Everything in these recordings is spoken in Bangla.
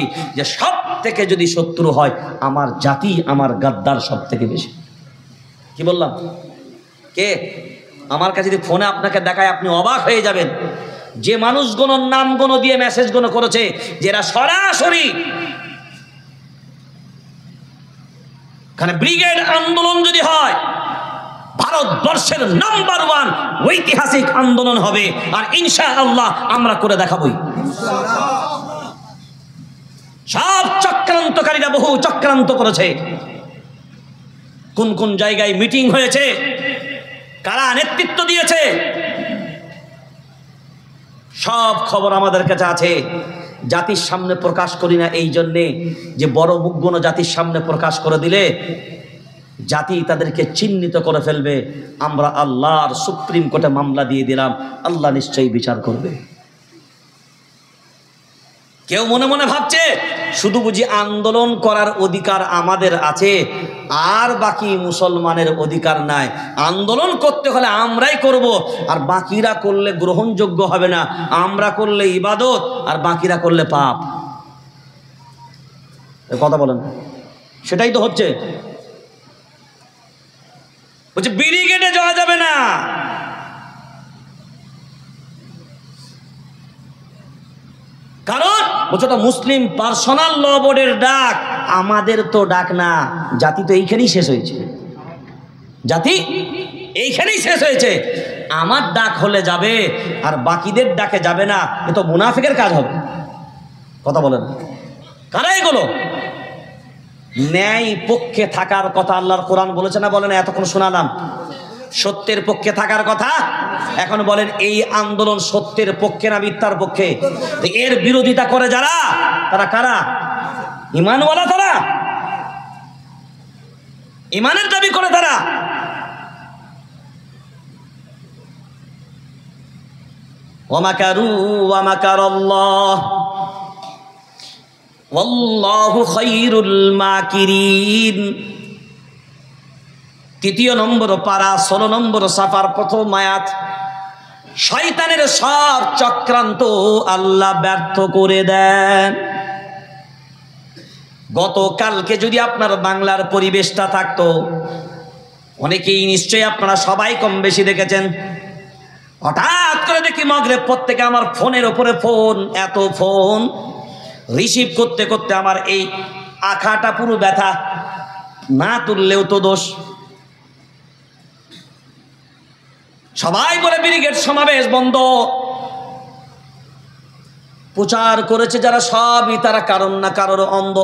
কি যে সব থেকে যদি শত্রু হয় আমার জাতি, আমার গাদ্দার সব থেকে বেশি। কি বললাম? কে? আমার কাছে যদি ফোনে আপনাকে দেখায় আপনি অবাক হয়ে যাবেন। যে মানুষগুলোর নামগুলো দিয়ে মেসেজগুলো করেছে, যেটা সরাসরি কারণ ব্রিগেড আন্দোলন যদি হয় ভারতবর্ষের নাম্বার 1 ঐতিহাসিক আন্দোলন হবে, আর ইনশাআল্লাহ আমরা করে দেখাবই। সব চক্রান্তকারীরা বহু চক্রান্ত করেছে। কোন কোন জায়গায় মিটিং হয়েছে, কারা নেতৃত্ব দিয়েছে, সব খবর আমাদের কাছে আছে। জাতির সামনে প্রকাশ করি না এই জন্যে যে বড় মুখগুলো জাতির সামনে প্রকাশ করে দিলে জাতি তাদেরকে চিহ্নিত করে ফেলবে। আমরা আল্লাহর সুপ্রিম কোর্টে মামলা দিয়ে দিলাম, আল্লাহ নিশ্চয়ই বিচার করবে। কেউ মনে মনে ভাবছে শুধু বুঝি আন্দোলন করার অধিকার আমাদের আছে আর বাকি মুসলমানের অধিকার নাই। আন্দোলন করতে হলে আমরাই করব, আর বাকিরা করলে গ্রহণযোগ্য হবে না। আমরা করলে ইবাদত আর বাকিরা করলে পাপ। কথা বলেন, সেটাই তো হচ্ছে। বলছে ব্রিগেডে যাওয়া যাবে না, কারণ বলছে ওটা মুসলিম পার্সোনাল ল বোর্ডের ডাক, আমাদের তো ডাক না। জাতি তো এইখানেই শেষ হয়েছে, জাতি এইখানেই শেষ হয়েছে। আমার ডাক হলে যাবে আর বাকিদের ডাকে যাবে না, এ তো মুনাফিকের কাজ হবে। কথা বলেন, কারা এগুলো? ন্যায় পক্ষে থাকার কথা আল্লাহর কোরআন বলেছে না বলেন? এতক্ষণ শোনালাম সত্যের পক্ষে থাকার কথা। এখন বলেন এই আন্দোলন সত্যের পক্ষে না মিথ্যার পক্ষে? এর বিরোধিতা করে যারা, তারা কারা? ঈমানওয়ালা, তারা ঈমানের দাবি করে তারা। ওয়া মাকারু ওয়া মাকারাল্লাহ ওয়াল্লাহু খায়রুল মাকিরিন। 3 নম্বর পারা 16 নম্বর সাফার প্রথম আয়াত। শয়তানের সব চক্রান্ত আল্লাহ ব্যর্থ করে দেন। গতকালকে যদি আপনার বাংলার পরিবেশটা থাকতো, অনেকেই নিশ্চয়ই আপনারা সবাই কম বেশি দেখেছেন, হঠাৎ করে দেখি মাগরিব প্রত্যেকে আমার ফোনের ওপরে ফোন, এত ফোন রিসিভ করতে করতে আমার এই আখাটা পুরো ব্যথা, না তুললেও তো দোষ। সবাই বলে ব্রিগেড সমাবেশ বন্ধ। প্রচার করেছে যারা সবই তারা কারণ না কারোর অন্ধ।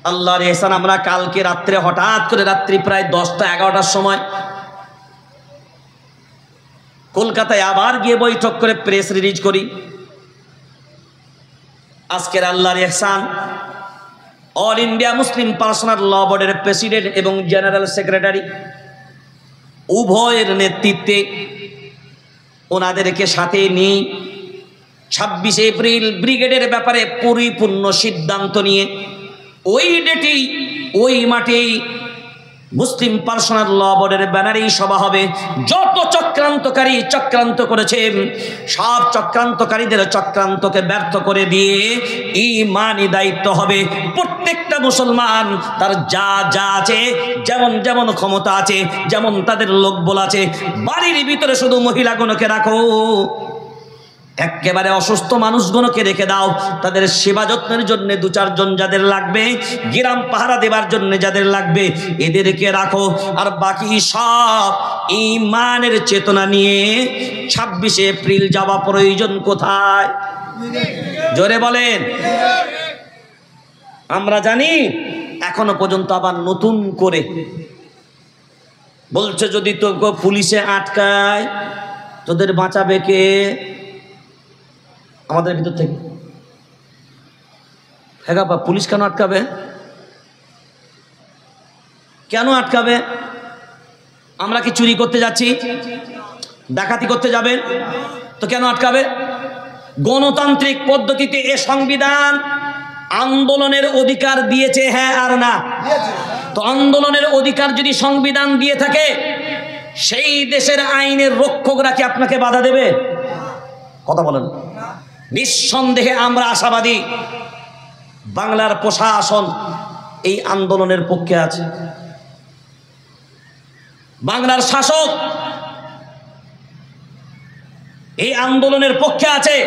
আল্লাহর ইহসান, আমরা কালকে রাত্রে হঠাৎ করে রাত্রি প্রায় 10টা-11টার সময় কলকাতায় আবার গিয়ে বৈঠক করে প্রেস রিলিজ করি। আজকের আল্লাহর ইহসান, অল ইন্ডিয়া মুসলিম পার্সোনাল ল বোর্ডের প্রেসিডেন্ট এবং জেনারেল সেক্রেটারি উভয়ের নেতৃত্বে ওনাদেরকে সাথে নিয়ে 26 এপ্রিল ব্রিগেডের ব্যাপারে পরিপূর্ণ সিদ্ধান্ত নিয়ে ওই ডেটেই ওই মাঠেই মুসলিম পার্সোনাল ল বোর্ডের ব্যানারেই সভা হবে। যত চক্রান্তকারী চক্রান্ত করেছে সব চক্রান্তকারীদের চক্রান্তকে ব্যর্থ করে দিয়ে ঈমানি দায়িত্ব হবে। প্রত্যেকটা মুসলমান তার যা যা আছে, যেমন যেমন ক্ষমতা আছে, যেমন তাদের লোকবল আছে, বাড়ির ভিতরে শুধু মহিলাগুলোকে রাখো, একেবারে অসুস্থ মানুষগুলোকে রেখে দাও, তাদের সেবা যত্নের জন্য 2-4 জন যাদের লাগবে, গ্রাম পাহারা দেবার জন্য যাদের লাগবে এদেরকে রাখো। আর বাকি সব ঈমানের চেতনা নিয়ে 26 এপ্রিল যাওয়া প্রয়োজন কোথায়? জোরে বলেন। আমরা জানি এখনো পর্যন্ত আবার নতুন করে বলছে যদি তো পুলিশে আটকায় তোদের বাঁচাবে কে? আমাদের ভিতর থেকে। হ্যাঁ বাবা, পুলিশ কেন আটকাবে? কেন আটকাবে? আমরা কি চুরি করতে যাচ্ছি? ডাকাতি করতে যাবেন? তো কেন আটকাবে? গণতান্ত্রিক পদ্ধতিতে এ সংবিধান আন্দোলনের অধিকার দিয়েছে, হ্যাঁ আর না? তো আন্দোলনের অধিকার যদি সংবিধান দিয়ে থাকে, সেই দেশের আইনের রক্ষকরা কি আপনাকে বাধা দেবে? কথা বলেন। নিঃসন্দেহে আমরা আশাবাদী বাংলার প্রশাসন এই আন্দোলনের পক্ষে আছে, বাংলার শাসক এই আন্দোলনের পক্ষে আছে।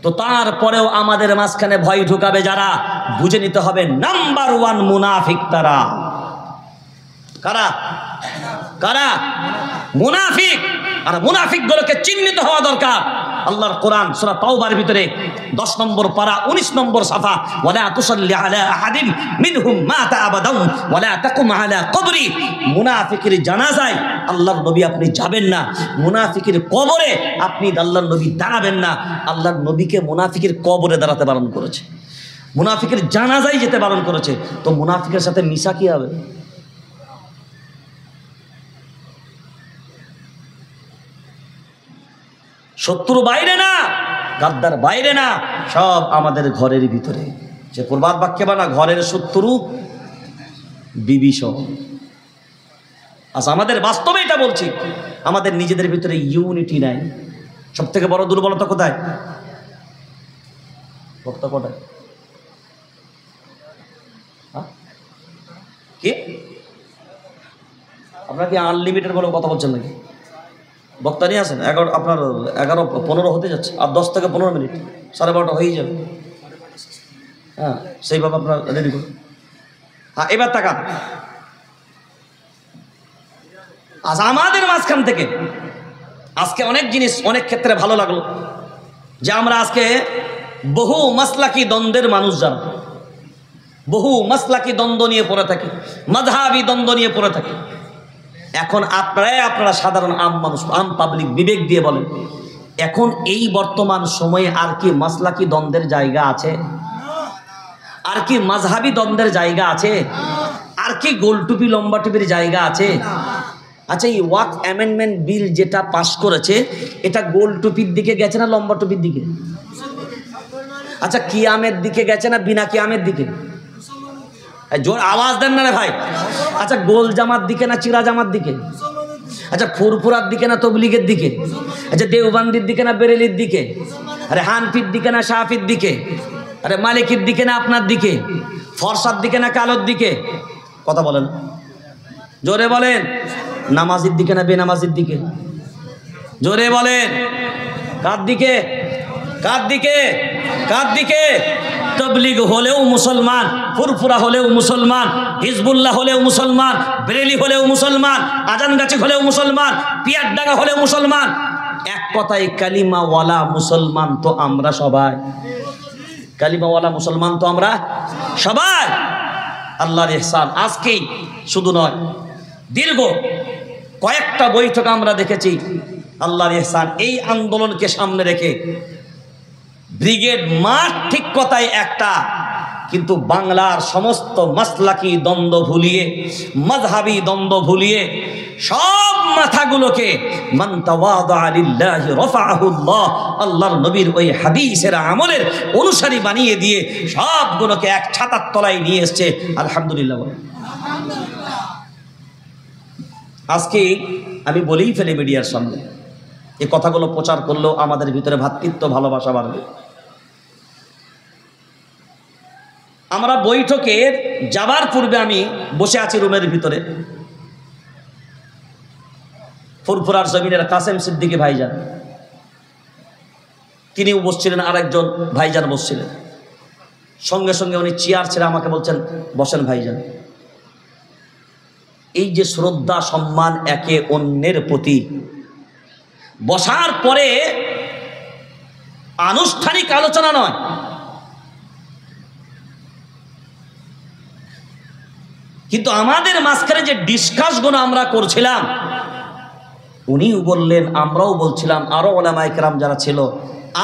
তো তারপরেও আমাদের মাঝখানে ভয় ঢুকাবে যারা, বুঝে নিতে হবে নাম্বার ওয়ান মুনাফিক তারা। কারা? কারা? মুনাফিক। আর মুনাফিকগুলোকে চিহ্নিত হওয়া দরকার। আল্লাহর কোরআন সূরা তাওবার ভিতরে 10 নম্বর পারা 19 নম্বর সাফা, ওয়ালা তুসাল্লি আলা আহাদিন মিনহুম মাতা আবাদান ওয়ালা তাকুম আলা কবরি। মুনাফিকের জানাজায় আল্লাহর নবী আপনি যাবেন না, মুনাফিকের কবরে আপনি আল্লাহর নবী দাঁড়াবেন না। আল্লাহর নবীকে মুনাফিকের কবরে দাঁড়াতে বারণ করেছে, মুনাফিকের জানাজায় যেতে বারণ করেছে। তো মুনাফিকের সাথে মিশা কি হবে? শত্রু বাইরে না, গাদ্দার বাইরে না, সব আমাদের ঘরের ভিতরে। যে প্রবাদ বাক্যে বানা ঘরের শত্রু বিভীষণ। আচ্ছা, আমাদের বাস্তবে এটা বলছি, আমাদের নিজেদের ভিতরে ইউনিটি নাই। সব থেকে বড় দুর্বলতা কোথায়? বক্তা কোথায়? কি আপনার কি আনলিমিটেড বলে কথা বলছেন নাকি? বক্তা নিয়ে আসেন। আপনার 11:15 হতে যাচ্ছে, আর 10 থেকে 15 মিনিট, 12:30 হয়েই যাবে। হ্যাঁ, সেইভাবে আপনার রেডি করুন। হ্যাঁ, এবার তাকান। আজ আমাদের মাঝখান থেকে আজকে অনেক জিনিস অনেক ক্ষেত্রে ভালো লাগলো যে আমরা আজকে বহু মাসলাকি দ্বন্দ্বের মানুষ, যারা বহু মাসলাকি দ্বন্দ্ব নিয়ে পড়ে থাকি, মাযহাবী দ্বন্দ্ব নিয়ে পড়ে থাকি। এখন আপনারা সাধারণ আম মানুষ, আম পাবলিক বিবেক দিয়ে বলেন, এখন এই বর্তমান সময়ে আর কি মাসলাকি দ্বন্দ্বের জায়গা আছে? আর কি মাযহাবী দ্বন্দ্বের জায়গা আছে? আর কি গোল টুপি লম্বা টুপির জায়গা আছে? আচ্ছা, এই ওয়াকফ অ্যামেন্ডমেন্ট বিল যেটা পাস করেছে, এটা গোল টুপির দিকে গেছে না লম্বা টুপির দিকে? আচ্ছা, কিয়ামের দিকে গেছে না বিনা কিয়ামের দিকে? জোর আওয়াজ দেন না রে ভাই। আচ্ছা, গোল জামার দিকে না চিরা জামার দিকে? আচ্ছা, ফুরফুরার দিকে না তবলিগের দিকে? আচ্ছা, দেওবান্দির দিকে না বেরেলির দিকে? আরে হানফির দিকে না শাফির দিকে? আরে মালিকির দিকে না আপনার দিকে? ফরসার দিকে না কালোর দিকে? কথা বলেন, জোরে বলেন। নামাজির দিকে না বেনামাজির দিকে? জোরে বলেন। কার দিকে? কার দিকে? কার দিকে? তবলিগ হলেও মুসলমান, ফুরফুরা হলেও মুসলমান, হিজবুল্লাহ হলেও মুসলমান, বেরেলি হলেও মুসলমান, আজানগাছি হলেও মুসলমান, পিয়ারডাঙ্গা হলেও মুসলমান। এক কথায় কালিমাওয়ালা মুসলমান তো আমরা সবাই। কালিমাওয়ালা মুসলমান তো আমরা সবাই। আল্লাহর ইহসান আজকেই শুধু নয়, দীর্ঘ কয়েকটা বৈঠক আমরা দেখেছি। আল্লাহর ইহসান এই আন্দোলনকে সামনে রেখে ব্রিগেড মাঠ ঠিক কথায় একটা, কিন্তু বাংলার সমস্ত মাসলাকি দ্বন্দ্ব ভুলিয়ে, মাযহাবী দ্বন্দ্ব ভুলিয়ে সব মাথাগুলোকে মান তাওয়াদা লিল্লাহি রাফাআহুল্লাহ, আল্লাহর নবীর ওই হাদিসের আমলের অনুসারী বানিয়ে দিয়ে সবগুলোকে এক ছাতার তলায় নিয়ে এসছে। আলহামদুলিল্লাহ। আজকে আমি বলেই ফেলি মিডিয়ার সামনে, এই কথাগুলো প্রচার করলেও আমাদের ভিতরে ভ্রাতৃত্ব ভালোবাসা বাড়বে। আমরা বৈঠকে যাবার পূর্বে আমি বসে আছি রুমের ভিতরে, ফুরফুরার জমিনের কাসেম সিদ্দিকী ভাইজান তিনিও বসছিলেন, আরেকজন ভাইজান বসছিলেন। সঙ্গে সঙ্গে উনি চেয়ার ছেড়ে আমাকে বলছেন, বসেন ভাইজান। এই যে শ্রদ্ধা সম্মান একে অন্যের প্রতি, বসার পরে আনুষ্ঠানিক আলোচনা নয়, কিন্তু আমাদের মাঝখানে যে ডিসকাসগুলো আমরা করছিলাম, উনিও বললেন, আমরাও বলছিলাম, আরো ওলামায়ে কেরাম যারা ছিল,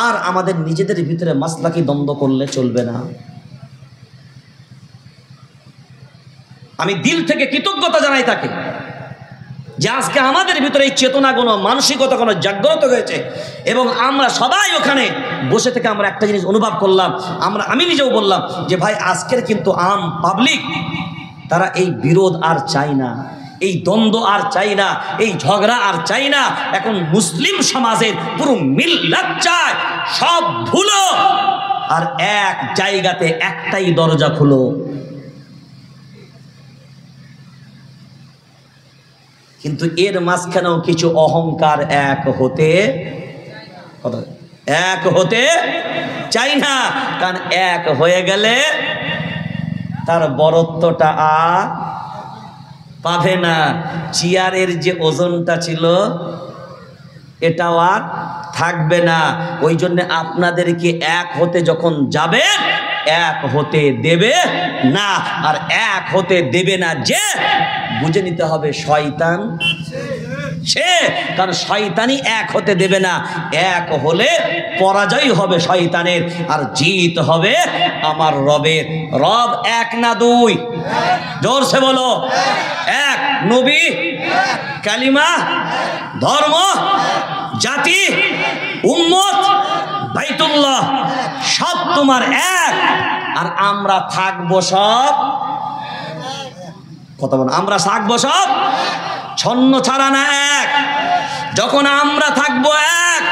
আর আমাদের নিজেদের ভিতরে মাসলাকি দ্বন্দ্ব করলে চলবে না। আমি দিল থেকে কৃতজ্ঞতা জানাই তাকে যে আজকে আমাদের ভিতরে এই চেতনাগুলো, মানসিকতাগুলো জাগ্রত হয়েছে, এবং আমরা সবাই ওখানে বসে থেকে আমরা একটা জিনিস অনুভব করলাম। আমি নিজেও বললাম যে ভাই, আজকের কিন্তু আম পাবলিক তারা এই বিরোধ আর চায় না, এই দ্বন্দ্ব আর চাই না, এই ঝগড়া আর চাই না। এখন মুসলিম সমাজের পুরো মিল্লাত চায় সব ভুলো আর এক জায়গাতে একটাই দরজা খুলো। কিন্তু এর মাঝখানেও কিছু অহংকার এক হতে চাই না, কারণ এক হয়ে গেলে তার বরত্বটা আর পাবে না। চেয়ারের যে ওজনটা ছিল এটাও আর থাকবে না। ওই জন্য আপনাদেরকে এক হতে যখন যাবে, এক হতে দেবে না। আর এক হতে দেবে না যে, বুঝে নিতে হবে শয়তান সে, কারণ শয়তানই এক হতে দেবে না। এক হলে পরাজয় হবে শয়তানের, আর জিত হবে আমার রবের। রব এক না দুই? জোরসে বলো। এক। নবী, কালিমা, ধর্ম, জাতি, উম্মত, বাইতুল্লাহ, সব তোমার এক। আর আমরা থাকবো সব, কথা বল, আমরা থাকবো সব ছন্ন ছাড়া না এক। যখন আমরা থাকবো এক,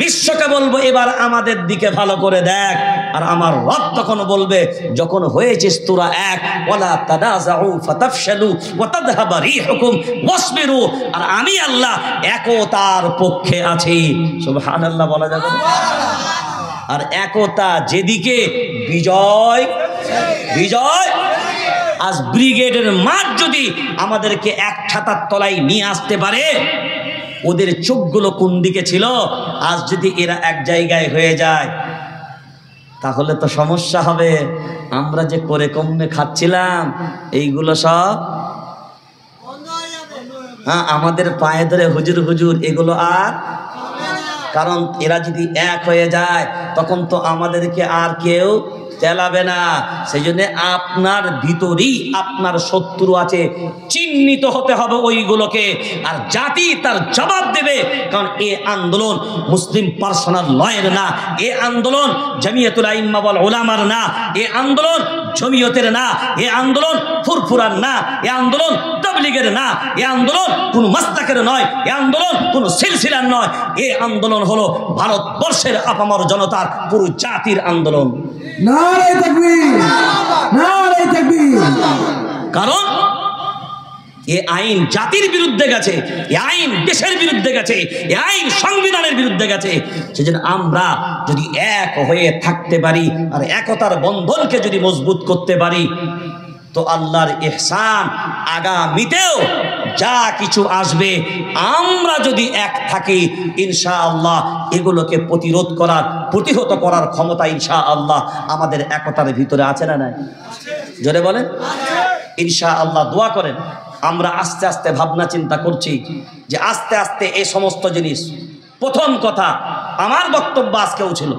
বিশ্বকে বলবো এবার আমাদের দিকে ভালো করে দেখ। আর আমার রব তখন বলবে, যখন হয়েছিস তোরা এক, ওয়ালা তানাযাউ ফাতাফশালু ওয়া তাযহাবা রিহুকুম ওয়াসবিরু, আর আমি আল্লাহ একতার পক্ষে আছি। সুবহানাল্লাহ বলা যাবে। আর একতা যেদিকে, বিজয় বিজয়। আজ ব্রিগেডের মাঠ যদি আমাদেরকে এক ছাতার তলায় নিয়ে আসতে পারে, ওদের চোখগুলো কোন দিকে ছিল, আজ যদি এরা এক জায়গায় হয়ে যায় তাহলে তো সমস্যা হবে। আমরা যে করে কমে খাচ্ছিলাম এইগুলো সব আমাদের পায়ে ধরে হুজুর হুজুর এগুলো আর, কারণ এরা যদি এক হয়ে যায় তখন তো আমাদেরকে আর কেউ চালাবে না। সেই জন্য আপনার ভিতরেই আপনার শত্রু আছে, চিহ্নিত হতে হবে ওইগুলোকে। আর জাতি তার জবাব দেবে, কারণ এ আন্দোলন মুসলিম পার্সোনাল লয়ের না, এ আন্দোলন জমিয়তুল আইম্মা ওয়াল উলামার না, এ আন্দোলন জমিয়তের না, এ আন্দোলন ফুরফুরার না, এ আন্দোলন তাবলীগের না, এ আন্দোলন কোন মাসলাকের নয়, এ আন্দোলন কোন সিলসিলার নয়। এ আন্দোলন হলো ভারতবর্ষের আপামর জনতার, পুরো জাতির আন্দোলন। নারে তাকবীর, নারে তাকবীর। কারণ এ আইন জাতির বিরুদ্ধে গেছে, এ আইন দেশের বিরুদ্ধে গেছে, এ আইন সংবিধানের বিরুদ্ধে গেছে। সেজন্য আমরা যদি এক হয়ে থাকতে পারি আর একতার বন্ধনকে যদি মজবুত করতে পারি, তো আল্লাহর ইহসান আগামীতেও যা কিছু আসবে, আমরা যদি এক থাকি ইনশাআল্লাহ এগুলোকে প্রতিরোধ করার, প্রতিহত করার ক্ষমতা ইনশাআল্লাহ আমাদের একতার ভিতরে আছে না নাই? জোরে বলেন ইনশাআল্লাহ। দোয়া করেন। আমরা আস্তে আস্তে ভাবনা চিন্তা করছি যে আস্তে আস্তে এই সমস্ত জিনিস, প্রথম কথা আমার বক্তব্য আজকেও ছিল,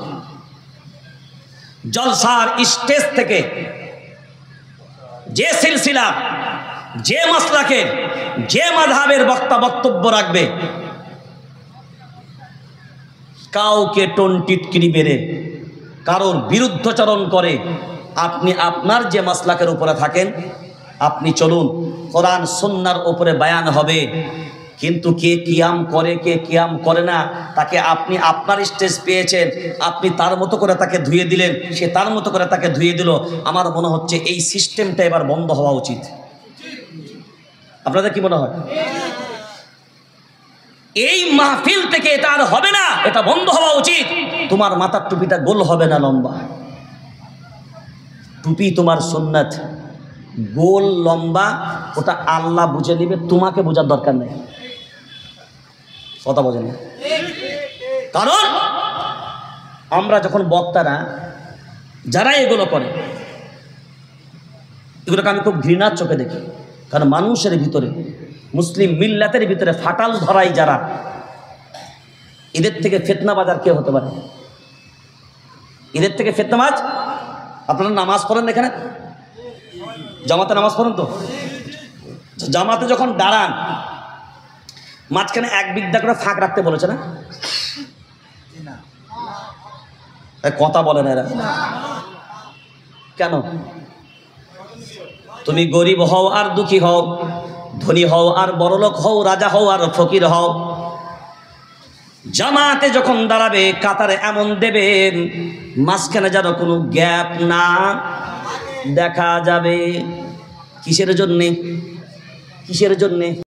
জলসার স্টেজ থেকে যে সিলসিলা, যে মাসলাকের, যে মাযহাবের বক্তা বক্তব্য রাখবে, কাউকে টোন টিটকিরি মেরে কারোর বিরুদ্ধচরণ করে আপনি আপনার যে মাসলাকের উপরে থাকেন আপনি চলুন, কোরআন সুন্নাহর উপরে বয়ান হবে। কিন্তু কে কিয়াম করে কে কিয়াম করে না, তাকে আপনি আপনার স্টেজ পেয়েছেন, আপনি তার মতো করে তাকে ধুয়ে দিলেন, সে তার মতো করে তাকে ধুয়ে দিল। আমার মনে হচ্ছে এই সিস্টেমটা এবার বন্ধ হওয়া উচিত। আপনাদের কি মনে হয়? এই মাহফিল থেকে এটা আর হবে না, এটা বন্ধ হওয়া উচিত। তোমার মাথার টুপিটা গোল হবে না, লম্বা টুপি তোমার সুন্নাত, গোল লম্বা ওটা আল্লাহ বুঝে নেবে, তোমাকে বোঝার দরকার নেই। কথা বোঝেন না? কারণ আমরা যখন বক্তারা যারা এগুলো করে, এগুলোকে আমি খুব ঘৃণার চোখে দেখি। কারণ মানুষের ভিতরে, মুসলিম মিল্লাতের ভিতরে ফাটাল ধরাই যারা, এদের থেকে ফিতনাবাজ আর কে হতে পারে? এদের থেকে ফিতনাবাজ। আপনারা নামাজ পড়েন এখানে, জামাতে নামাজ পড়েন তো? জামাতে যখন দাঁড়ান মাঝখানে এক বিদ্যা করে ফাঁক রাখতে বলেছে না? কথা বলে না এরা কেন? তুমি গরিব হও আর দুঃখী হও, ধনী হও আর বড়লোক হও, রাজা হও আর ফকির হও, জামাতে যখন দাঁড়াবে কাতারে এমন দেবেন মাঝখানে যেন কোনো গ্যাপ না দেখা যাবে। কিসের জন্যে? কিসের জন্যে?